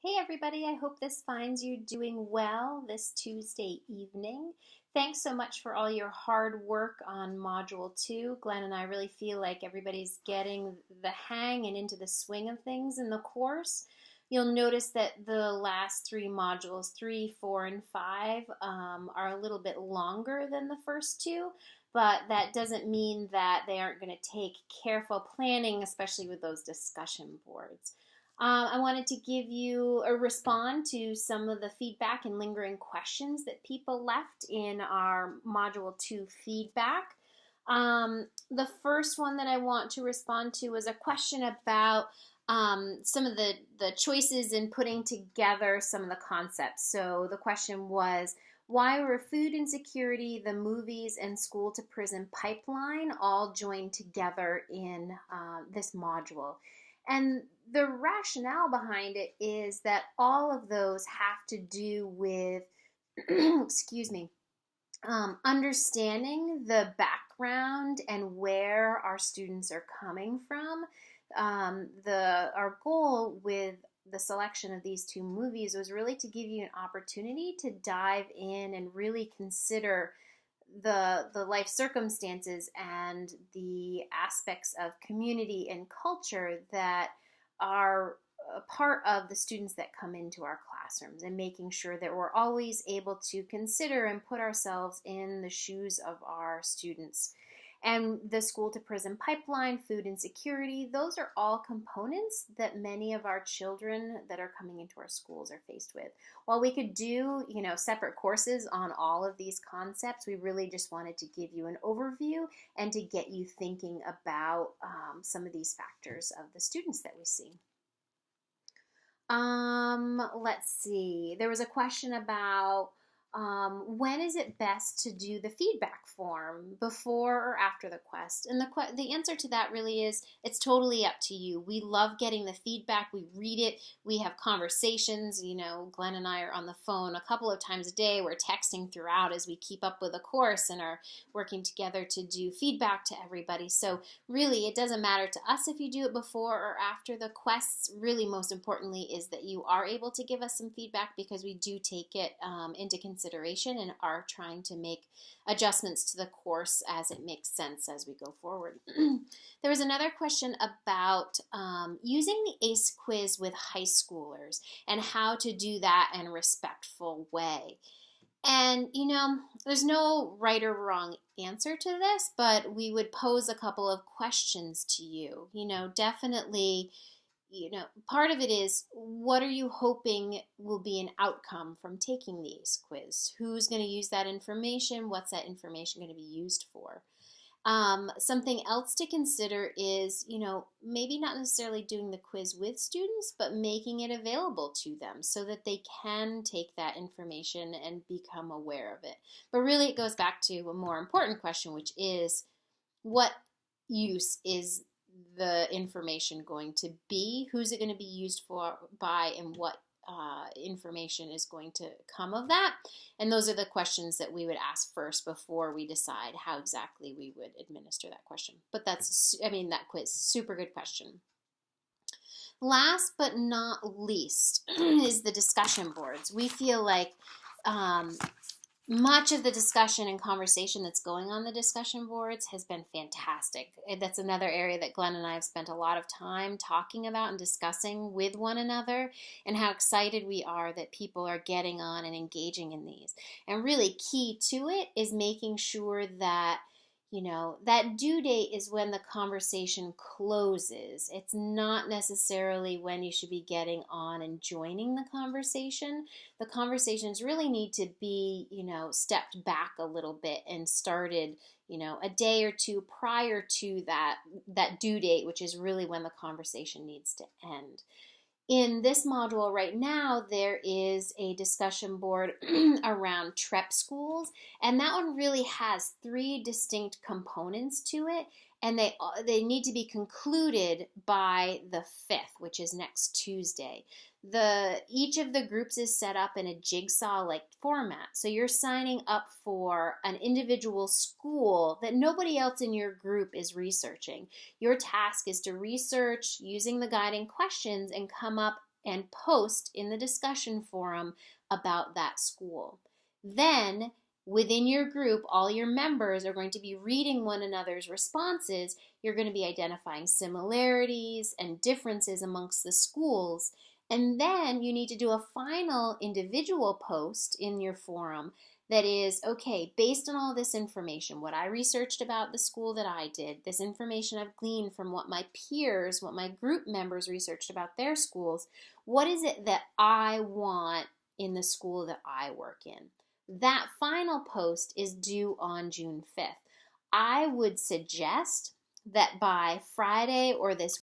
Hey everybody, I hope this finds you doing well this Tuesday evening. Thanks so much for all your hard work on Module 2. Glenn and I really feel like everybody's getting the hang and into the swing of things in the course. You'll notice that the last three modules, 3, 4, and 5, are a little bit longer than the first two, but that doesn't mean that they aren't going to take careful planning, especially with those discussion boards. I wanted to give you or respond to some of the feedback and lingering questions that people left in our Module 2 feedback. The first one that I want to respond to was a question about some of the choices in putting together some of the concepts. So the question was, why were food insecurity, the movies, and school to prison pipeline all joined together in this module? And the rationale behind it is that all of those have to do with, excuse me, understanding the background and where our students are coming from. Our goal with the selection of these two movies was really to give you an opportunity to dive in and really consider the life circumstances and the aspects of community and culture that are a part of the students that come into our classrooms, and making sure that we're always able to consider and put ourselves in the shoes of our students. And the school to prison pipeline, food insecurity, those are all components that many of our children that are coming into our schools are faced with. While we could do, separate courses on all of these concepts, we really just wanted to give you an overview and to get you thinking about some of these factors of the students that we see. Let's see. There was a question about when is it best to do the feedback form, before or after the quest? And the answer to that really is it's totally up to you. We love getting the feedback. We read it. We have conversations. Glenn and I are on the phone a couple of times a day. We're texting throughout as we keep up with the course and are working together to do feedback to everybody. So really, it doesn't matter to us if you do it before or after the quests. Really, most importantly, is that you are able to give us some feedback, because we do take it into consideration and are trying to make adjustments to the course as it makes sense as we go forward. There was another question about using the ACE quiz with high schoolers and how to do that in a respectful way. And, there's no right or wrong answer to this, but we would pose a couple of questions to you. Definitely, part of it is, what are you hoping will be an outcome from taking the ACE quiz? Who's going to use that information? What's that information going to be used for? Something else to consider is, maybe not necessarily doing the quiz with students, but making it available to them so that they can take that information and become aware of it. But really, it goes back to a more important question, which is, what use is the information going to be? Who's it going to be used for by, and what information is going to come of that? And those are the questions that we would ask first before we decide how exactly we would administer that question. But that quiz, super good question. Last but not least is the discussion boards. We feel like much of the discussion and conversation that's going on the discussion boards has been fantastic. That's another area that Glenn and I have spent a lot of time talking about and discussing with one another, and how excited we are that people are getting on and engaging in these. And really key to it is making sure that that due date is when the conversation closes. It's not necessarily when you should be getting on and joining the conversation. The conversations really need to be, stepped back a little bit and started, a day or two prior to that due date, which is really when the conversation needs to end. In this module right now, there is a discussion board around TREP schools, and that one really has three distinct components to it, and they need to be concluded by the 5th, which is next Tuesday. Each of the groups is set up in a jigsaw-like format, so you're signing up for an individual school that nobody else in your group is researching. Your task is to research using the guiding questions and come up and post in the discussion forum about that school. Then, within your group, all your members are going to be reading one another's responses. You're going to be identifying similarities and differences amongst the schools. And then you need to do a final individual post in your forum that is, okay, based on all this information, what I researched about the school that I did, this information I've gleaned from what my peers, what my group members researched about their schools, what is it that I want in the school that I work in? That final post is due on June 5th. I would suggest that by Friday or this